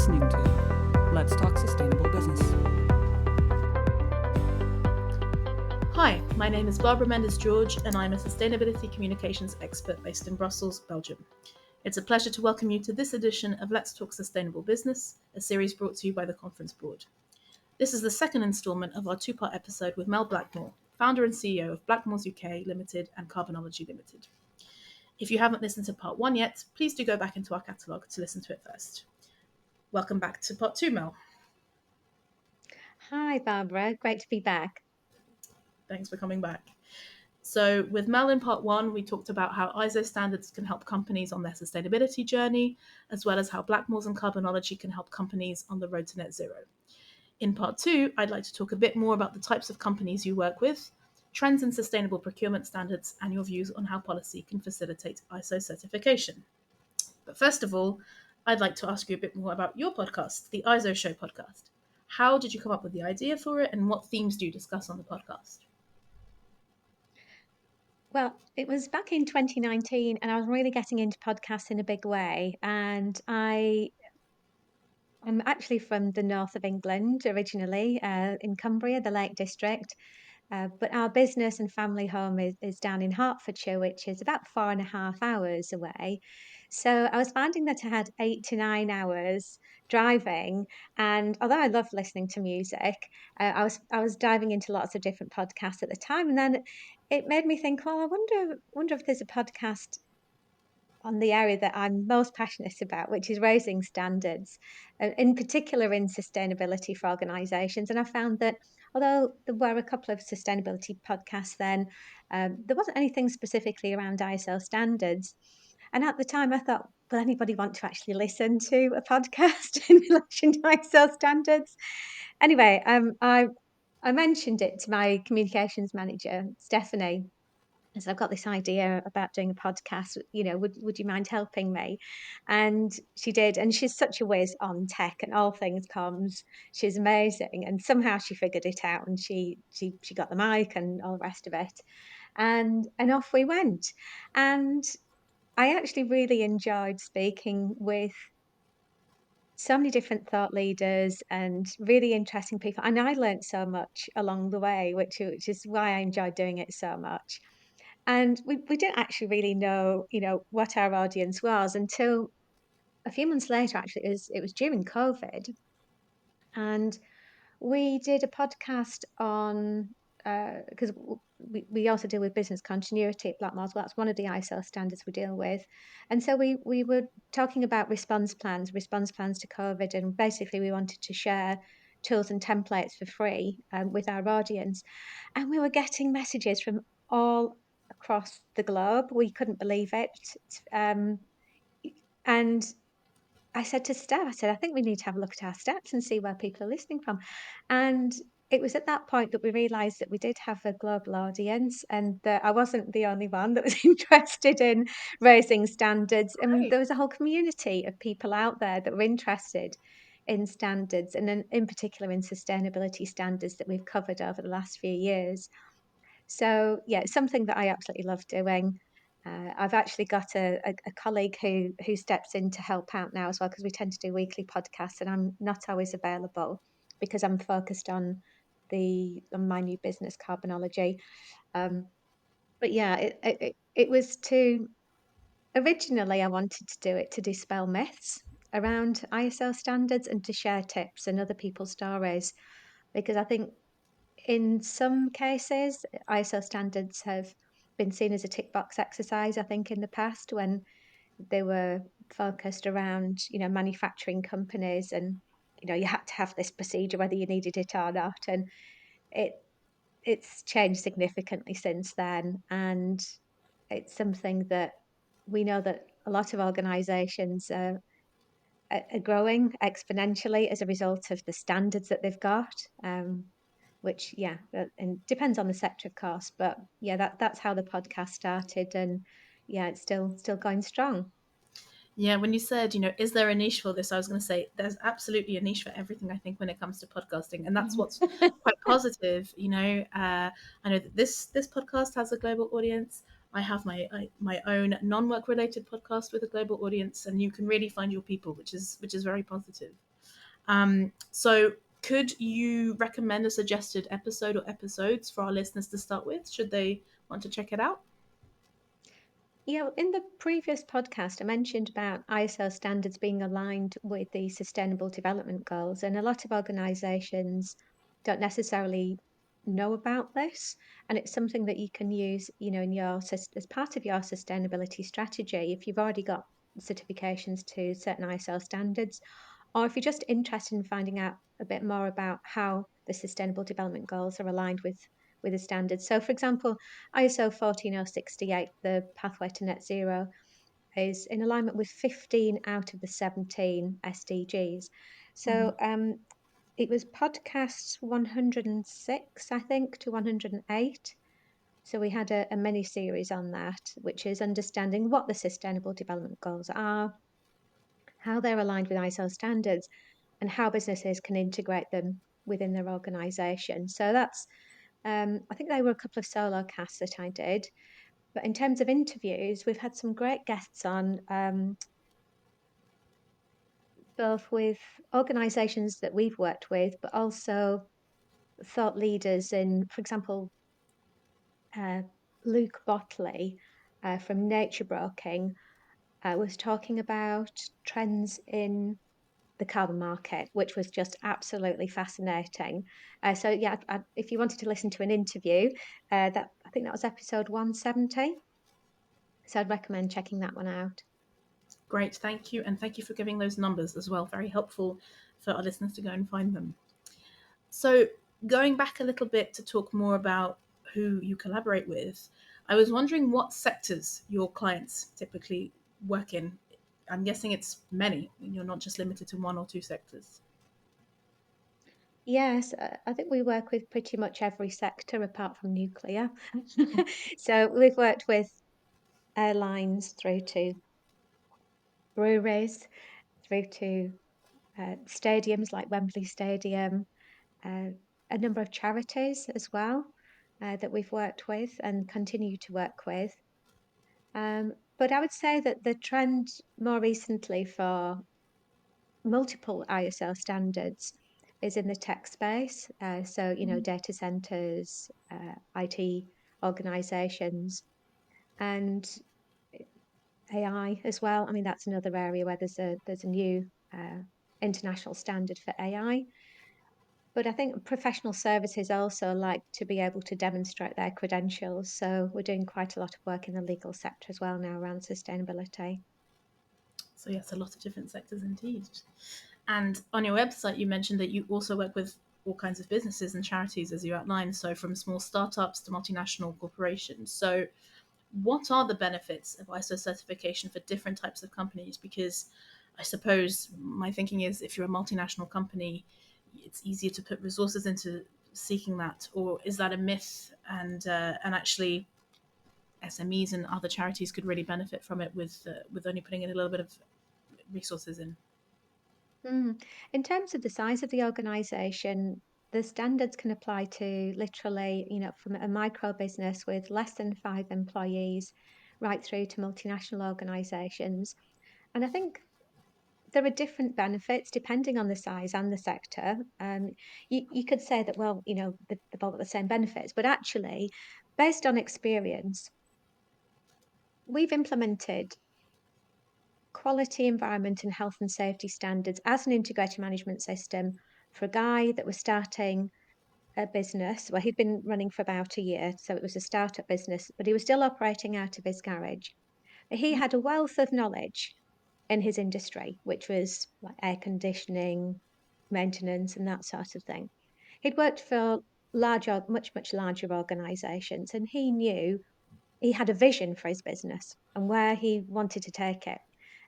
listening to Let's Talk Sustainable Business. Hi, my name is Barbara Mendes-George and I'm a sustainability communications expert based in Brussels, Belgium. It's a pleasure to welcome you to this edition of Let's Talk Sustainable Business, a series brought to you by the Conference Board. This is the second instalment of our two-part episode with Mel Blackmore, founder and CEO of Blackmores UK Ltd and Carbonology Ltd. If you haven't listened to part one yet, please do go back into our catalogue to listen to it first. Welcome back to part two, Mel. Hi, Barbara. Great to be back. Thanks for coming back. So with Mel in part one, we talked about how ISO standards can help companies on their sustainability journey, as well as how Blackmores and Carbonology can help companies on the road to net zero. In part two, I'd like to talk a bit more about the types of companies you work with, trends in sustainable procurement standards, and your views on how policy can facilitate ISO certification. But first of all, I'd like to ask you a bit more about your podcast, the ISO Show podcast. How did you come up with the idea for it, and what themes do you discuss on the podcast? Well, it was back in 2019, and I was really getting into podcasts in a big way. And I'm actually from the north of England originally, in Cumbria, the Lake District. But our business and family home is down in Hertfordshire, which is about 4.5 hours away. So I was finding that I had 8 to 9 hours driving, and although I love listening to music, I was diving into lots of different podcasts at the time, and then it made me think, well, I wonder if there's a podcast on the area that I'm most passionate about, which is raising standards, in particular in sustainability for organisations. And I found that although there were a couple of sustainability podcasts then, there wasn't anything specifically around ISO standards. And at the time, I thought, will anybody want to actually listen to a podcast in relation to ISO standards? Anyway, I mentioned it to my communications manager, Stephanie, so I've got this idea about doing a podcast, would you mind helping me? And she did, and she's such a whiz on tech and all things comms. She's amazing, and somehow she figured it out, and she got the mic and all the rest of it, and off we went. And I actually really enjoyed speaking with so many different thought leaders and really interesting people, and I learned so much along the way, which is why I enjoyed doing it so much. And we didn't actually really know, what our audience was until a few months later. Actually, it was during COVID, and we did a podcast on because we also deal with business continuity at Blackmores. Well, that's one of the ISO standards we deal with, and so we were talking about response plans to COVID, and basically we wanted to share tools and templates for free with our audience, and we were getting messages from all across the globe. We couldn't believe it, um, and I said to Steph, I said, I think we need to have a look at our stats and see where people are listening from. And it was at that point that we realised that we did have a global audience, and that I wasn't the only one that was interested in raising standards. And Right. there was a whole community of people out there that were interested in standards, and in particular in sustainability standards that we've covered over the last few years. So yeah, it's something that I absolutely love doing. I've actually got a colleague who steps in to help out now as well, because we tend to do weekly podcasts, and I'm not always available because I'm focused on my new business, Carbonology. Um, but yeah, it was to originally I wanted to do it to dispel myths around ISO standards and to share tips and other people's stories, because I think in some cases, ISO standards have been seen as a tick box exercise, I think, in the past when they were focused around, manufacturing companies, and, you had to have this procedure whether you needed it or not. And it it's changed significantly since then. And it's something that we know that a lot of organizations are growing exponentially as a result of the standards that they've got. Which, yeah, and depends on the sector, of course, but yeah, that's how the podcast started, and yeah, it's still going strong. Yeah, when you said, is there a niche for this? I was going to say there's absolutely a niche for everything, I think, when it comes to podcasting. And that's what's quite positive. I know that this podcast has a global audience. I have my own non-work related podcast with a global audience, and you can really find your people, which is very positive. So could you recommend a suggested episode or episodes for our listeners to start with, should they want to check it out? Yeah, in the previous podcast, I mentioned about ISO standards being aligned with the Sustainable Development Goals, and a lot of organisations don't necessarily know about this, and it's something that you can use, in your as part of your sustainability strategy if you've already got certifications to certain ISO standards, or if you're just interested in finding out a bit more about how the Sustainable Development Goals are aligned with the standards. So, for example, ISO 14068, the pathway to net zero, is in alignment with 15 out of the 17 SDGs. Mhm. So it was podcast 106, I think, to 108. So we had a mini series on that, which is understanding what the Sustainable Development Goals are, how they're aligned with ISO standards, and how businesses can integrate them within their organisation. So that's, I think they were a couple of solo casts that I did. But in terms of interviews, we've had some great guests on, both with organisations that we've worked with, but also thought leaders in, for example, uh, Luke Botley from Nature Broking was talking about trends in the carbon market, which was just absolutely fascinating. So yeah, if you wanted to listen to an interview, that I think that was episode 170. So I'd recommend checking that one out. Great, thank you. And thank you for giving those numbers as well. Very helpful for our listeners to go and find them. So, going back a little bit to talk more about who you collaborate with, I was wondering what sectors your clients typically work in. I'm guessing it's many. You're not just limited to one or two sectors. Yes, I think we work with pretty much every sector apart from nuclear. So we've worked with airlines through to breweries, through to stadiums like Wembley Stadium, uh, a number of charities as well that we've worked with and continue to work with. But I would say that the trend more recently for multiple ISO standards is in the tech space. So, data centers, IT organizations, and AI as well. I mean, that's another area where there's a new international standard for AI. But I think professional services also like to be able to demonstrate their credentials. So we're doing quite a lot of work in the legal sector as well now around sustainability. So, yes, a lot of different sectors indeed. And on your website, you mentioned that you also work with all kinds of businesses and charities, as you outlined. So, from small startups to multinational corporations. So, what are the benefits of ISO certification for different types of companies? Because I suppose my thinking is if you're a multinational company, it's easier to put resources into seeking that, or is that a myth? And actually, SMEs and other charities could really benefit from it with only putting in a little bit of resources in. In terms of the size of the organization, the standards can apply to literally, from a micro business with less than 5 employees right through to multinational organizations. And I think there are different benefits depending on the size and the sector. You could say that, well, they've all got the same benefits, but actually, based on experience, we've implemented quality, environment, and health and safety standards as an integrated management system for a guy that was starting a business. Well, he'd been running for about a year, so it was a startup business, but he was still operating out of his garage. He had a wealth of knowledge in his industry, which was like air conditioning, maintenance, and that sort of thing. He'd worked for larger, much larger organizations, and he knew he had a vision for his business and where he wanted to take it.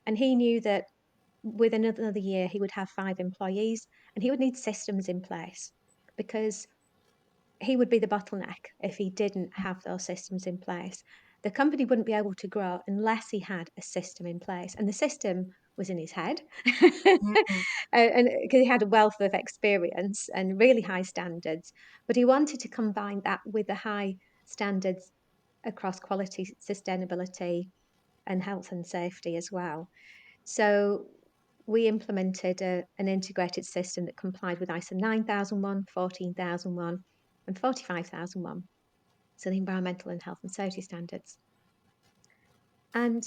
And he knew that within another year, he would have 5 employees and he would need systems in place because he would be the bottleneck if he didn't have those systems in place. The company wouldn't be able to grow unless he had a system in place. And the system was in his head. Mm-hmm. And because he had a wealth of experience and really high standards, but he wanted to combine that with the high standards across quality, sustainability, and health and safety as well. So we implemented an integrated system that complied with ISO 9001, 14001, and 45001, so the environmental and health and safety standards. And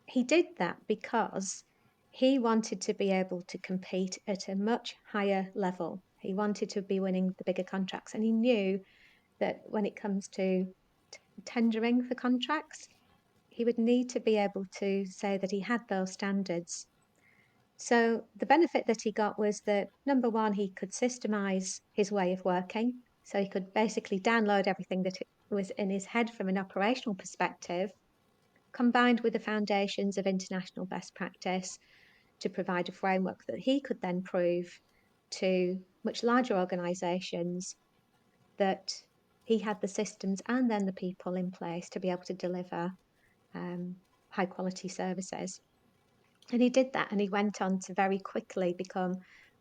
he did that because he wanted to be able to compete at a much higher level. He wanted to be winning the bigger contracts, and he knew that when it comes to tendering for contracts, he would need to be able to say that he had those standards. So the benefit that he got was that, number one, he could systemize his way of working. So he could basically download everything that was in his head from an operational perspective, combined with the foundations of international best practice to provide a framework that he could then prove to much larger organizations that he had the systems and then the people in place to be able to deliver high quality services. And he did that, and he went on to very quickly become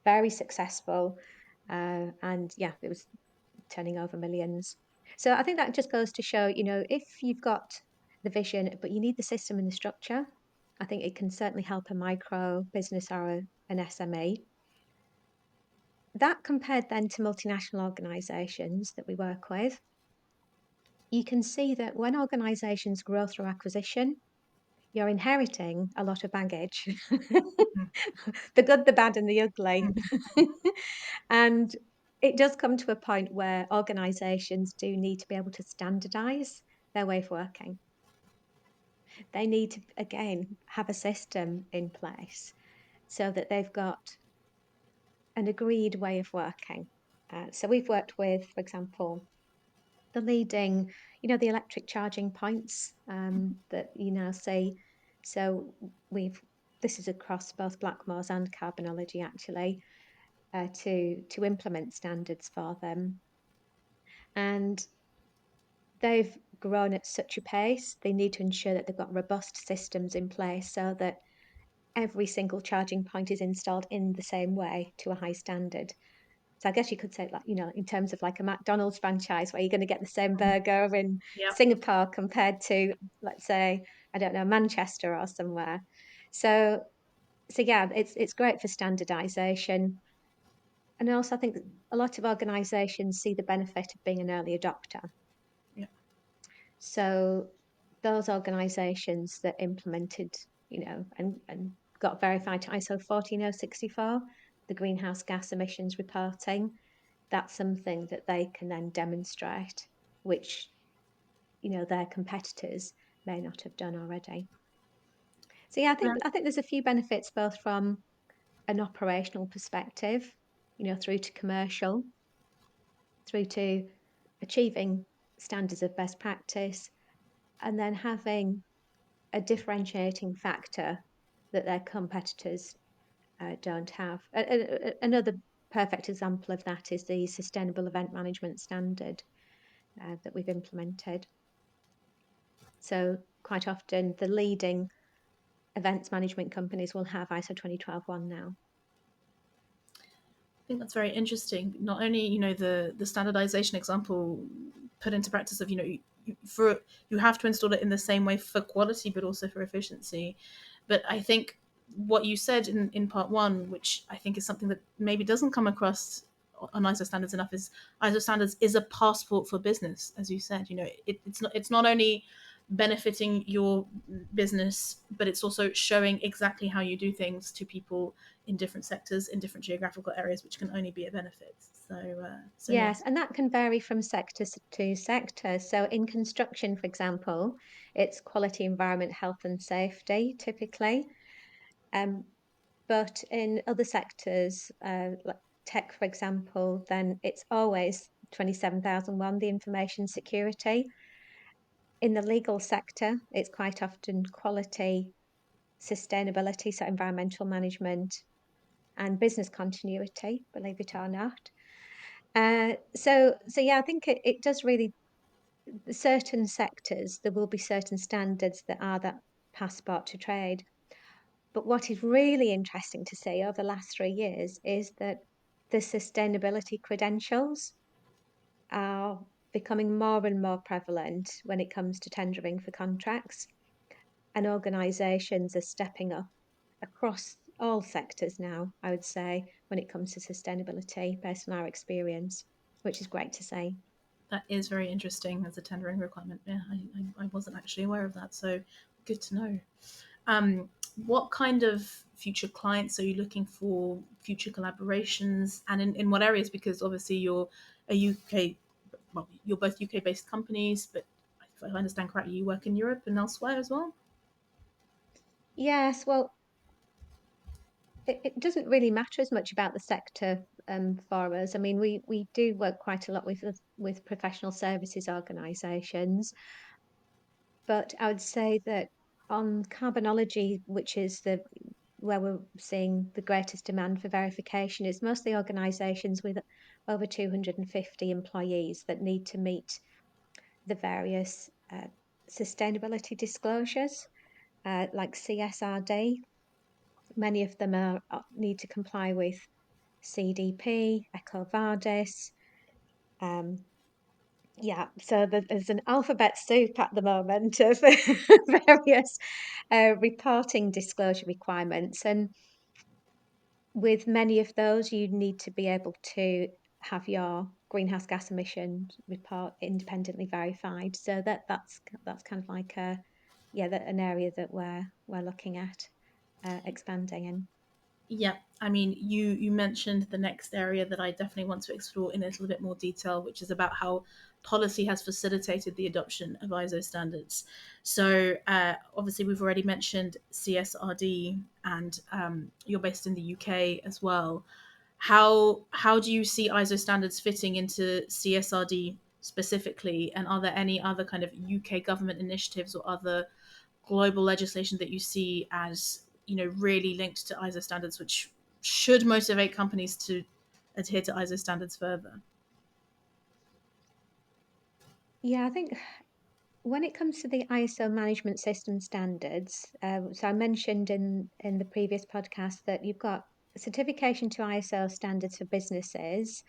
very successful. And yeah, it was turning over millions. So I think that just goes to show, if you've got the vision, but you need the system and the structure, I think it can certainly help a micro business or an SME. That compared then to multinational organizations that we work with, you can see that when organizations grow through acquisition, you're inheriting a lot of baggage. The good, the bad, and the ugly. And it does come to a point where organizations do need to be able to standardize their way of working. They need to, again, have a system in place so that they've got an agreed way of working. So we've worked with, for example, the leading, the electric charging points that you now see. So this is across both Blackmores and Carbonology actually, to implement standards for them. And they've grown at such a pace, they need to ensure that they've got robust systems in place so that every single charging point is installed in the same way to a high standard. So I guess you could say, like, in terms of like a McDonald's franchise where you're going to get the same burger in Yeah. Singapore compared to, let's say, I don't know, Manchester or somewhere. So yeah, it's great for standardization. And also, I think that a lot of organizations see the benefit of being an early adopter. Yeah. So those organizations that implemented, and got verified to ISO 14064, the greenhouse gas emissions reporting, that's something that they can then demonstrate, which, their competitors may not have done already. So yeah, I think there's a few benefits both from an operational perspective, through to commercial, through to achieving standards of best practice, and then having a differentiating factor that their competitors don't have. Another perfect example of that is the Sustainable Event Management Standard that we've implemented. So quite often the leading events management companies will have ISO 20121 now. I think that's very interesting. Not only the standardization example put into practice of you have to install it in the same way for quality, but also for efficiency. But I think what you said in part one, which I think is something that maybe doesn't come across on ISO standards enough, is ISO standards is a passport for business, as you said. It's not only benefiting your business, but it's also showing exactly how you do things to people in different sectors, in different geographical areas, which can only be a benefit. So Yes, and that can vary from sector to sector. So in construction, for example, it's quality, environment, health and safety typically. But in other sectors, like tech, for example, then it's always 27001, the information security. In the legal sector, it's quite often quality, sustainability, so environmental management, and business continuity, believe it or not. So yeah, I think it does really, certain sectors, there will be certain standards that are that passport to trade. But what is really interesting to see over the last 3 years is that the sustainability credentials are becoming more and more prevalent when it comes to tendering for contracts, and organisations are stepping up across all sectors now, I would say, when it comes to sustainability, based on our experience, which is great to see. That is very interesting as a tendering requirement. Yeah, I wasn't actually aware of that, so good to know. Um, what kind of future clients are you looking for, future collaborations, and in what areas? Because obviously you're a UK, well, you're both UK based companies, but if I understand correctly, you work in Europe and elsewhere as well. Yes, well, it doesn't really matter as much about the sector for us. I mean, we do work quite a lot with professional services organisations, but I would say that on carbonology, which is the where we're seeing the greatest demand for verification, it's mostly organisations with over 250 employees that need to meet the various sustainability disclosures, like CSRD. Many of them need to comply with CDP, EcoVadis. Um, yeah, so there's an alphabet soup at the moment of various reporting disclosure requirements. And with many of those, you need to be able to have your greenhouse gas emissions report independently verified. So that's kind of like an area that we're looking at expanding in. Yeah, I mean, you mentioned the next area that I definitely want to explore in a little bit more detail, which is about how policy has facilitated the adoption of ISO standards. So, obviously, we've already mentioned CSRD, and you're based in the UK as well. How do you see ISO standards fitting into CSRD specifically, and are there any other kind of UK government initiatives or other global legislation that you see as really linked to ISO standards, which should motivate companies to adhere to ISO standards further? Yeah, I think when it comes to the ISO management system standards, so I mentioned in the previous podcast that you've got certification to ISO standards for businesses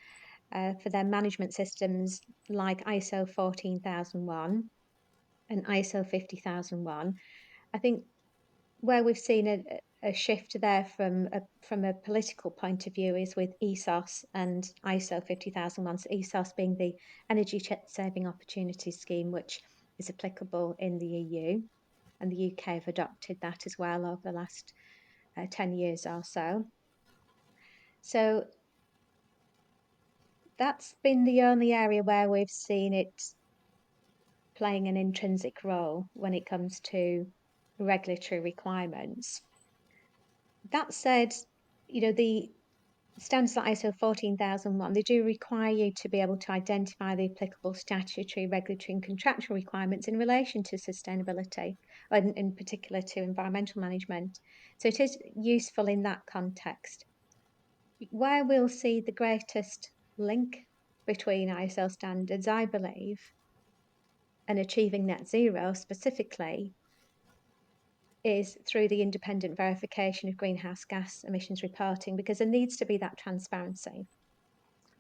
for their management systems like ISO 14001 and ISO 50001. I think where we've seen a shift there from a political point of view is with ESOS and ISO 50001. So ESOS being the Energy Saving Opportunities Scheme, which is applicable in the EU, and the UK have adopted that as well over the last 10 years or so. So that's been the only area where we've seen it playing an intrinsic role when it comes to regulatory requirements. That said, the standards like ISO 14001, they do require you to be able to identify the applicable statutory, regulatory, and contractual requirements in relation to sustainability, and in particular to environmental management. So it is useful in that context. Where we'll see the greatest link between ISO standards, I believe, and achieving net zero specifically is through the independent verification of greenhouse gas emissions reporting, because there needs to be that transparency.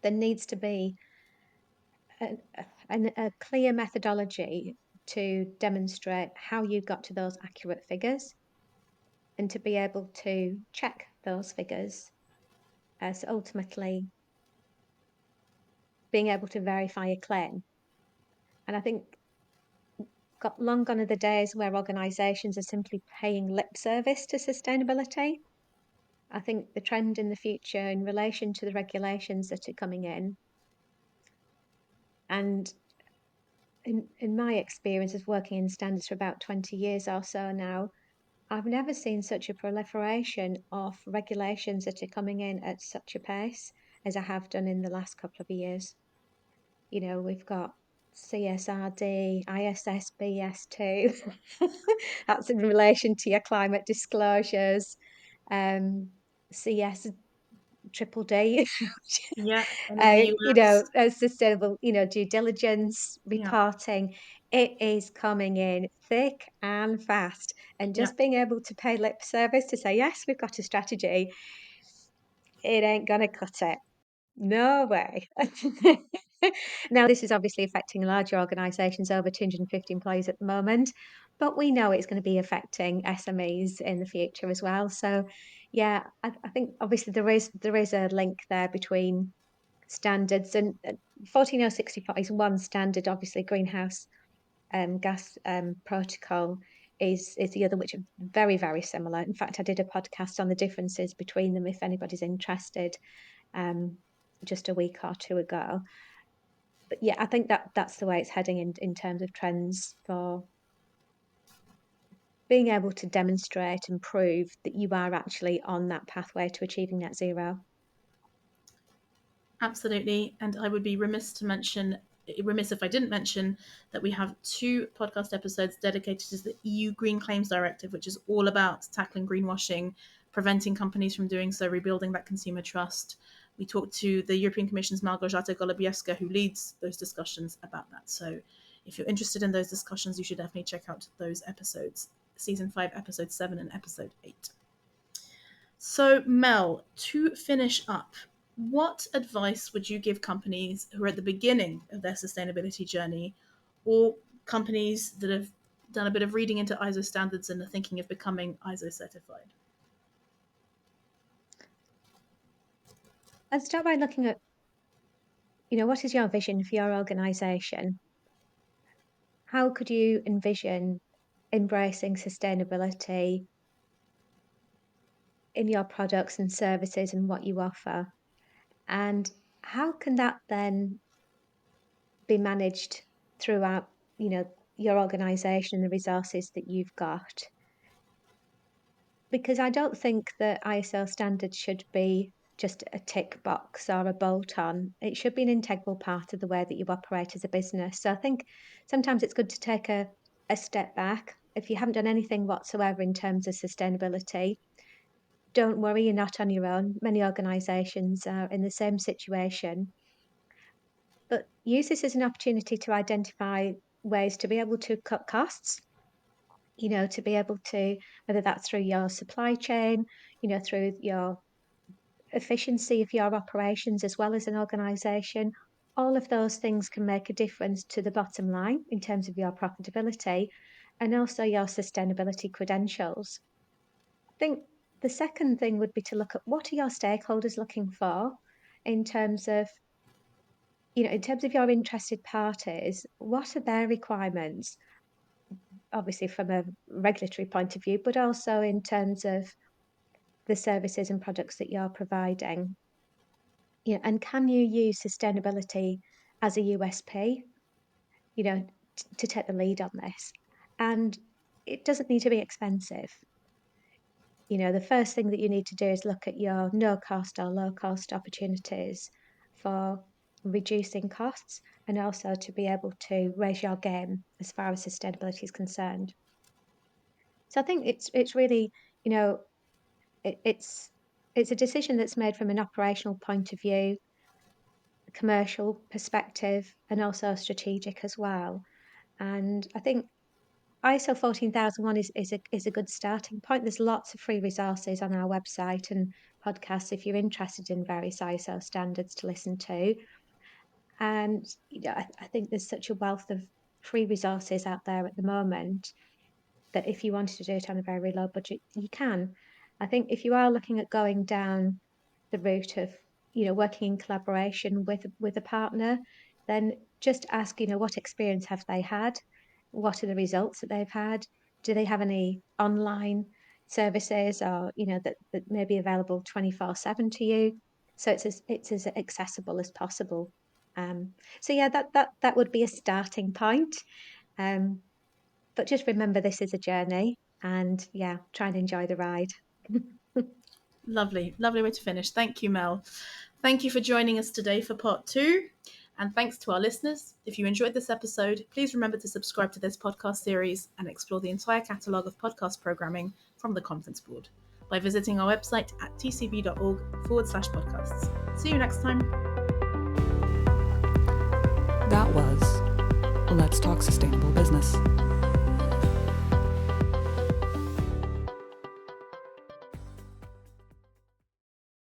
There needs to be a clear methodology to demonstrate how you got to those accurate figures and to be able to check those figures as ultimately being able to verify a claim. And I think long gone are the days where organisations are simply paying lip service to sustainability. I think the trend in the future in relation to the regulations that are coming in, and in my experience of working in standards for about 20 years or so now, I've never seen such a proliferation of regulations that are coming in at such a pace as I have done in the last couple of years. We've got CSRD, ISSBS2, that's in relation to your climate disclosures, CS triple D, Yeah, and in the US. sustainable, due diligence Yeah, reporting. It is coming in thick and fast. And yeah, just being able to pay lip service to say, yes, we've got a strategy, it ain't going to cut it. No way. Now, this is obviously affecting larger organisations, over 250 employees at the moment, but we know it's going to be affecting SMEs in the future as well. So, yeah, I think obviously there is a link there between standards and 14064 is one standard, obviously greenhouse gas protocol is the other, which are very, very similar. In fact, I did a podcast on the differences between them if anybody's interested, um, just a week or two ago. But yeah, I think that's the way it's heading in terms of trends for being able to demonstrate and prove that you are actually on that pathway to achieving net zero. Absolutely. And I would be remiss if I didn't mention that we have 2 podcast episodes dedicated to the EU Green Claims Directive, which is all about tackling greenwashing, preventing companies from doing so, rebuilding that consumer trust. We talked to the European Commission's Małgorzata Golubiewska, who leads those discussions about that. So if you're interested in those discussions, you should definitely check out those episodes, Season 5, Episode 7 and Episode 8. So, Mel, to finish up, what advice would you give companies who are at the beginning of their sustainability journey, or companies that have done a bit of reading into ISO standards and are thinking of becoming ISO certified? I'd start by looking at, what is your vision for your organisation? How could you envision embracing sustainability in your products and services and what you offer? And how can that then be managed throughout, your organisation and the resources that you've got? Because I don't think that ISO standards should be just a tick box or a bolt on. It should be an integral part of the way that you operate as a business. So I think sometimes it's good to take a step back. If you haven't done anything whatsoever in terms of sustainability, don't worry, you're not on your own. Many organisations are in the same situation. But use this as an opportunity to identify ways to be able to cut costs, to be able to, whether that's through your supply chain, through your efficiency of your operations as well as an organisation. All of those things can make a difference to the bottom line in terms of your profitability and also your sustainability credentials. I think the second thing would be to look at what are your stakeholders looking for in terms of in terms of your interested parties, what are their requirements? Obviously, from a regulatory point of view, but also in terms of the services and products that you're providing. And can you use sustainability as a USP, to take the lead on this? And it doesn't need to be expensive. The first thing that you need to do is look at your no cost or low cost opportunities for reducing costs and also to be able to raise your game as far as sustainability is concerned. So I think it's really, it's a decision that's made from an operational point of view, commercial perspective, and also strategic as well. And I think ISO 14001 is a good starting point. There's lots of free resources on our website and podcasts if you're interested in various ISO standards to listen to. And I think there's such a wealth of free resources out there at the moment that if you wanted to do it on a very low budget, you can. I think if you are looking at going down the route of working in collaboration with a partner, then just ask what experience have they had, what are the results that they've had, do they have any online services or that may be available 24/7 to you, so it's as accessible as possible. So yeah, that would be a starting point. um, but just remember this is a journey and yeah, try and enjoy the ride. Lovely, lovely way to finish. Thank you, Mel. Thank you for joining us today for part 2. And thanks to our listeners. If you enjoyed this episode, please remember to subscribe to this podcast series and explore the entire catalogue of podcast programming from the Conference Board by visiting our website at tcb.org/podcasts. See you next time. That was Let's Talk Sustainable Business.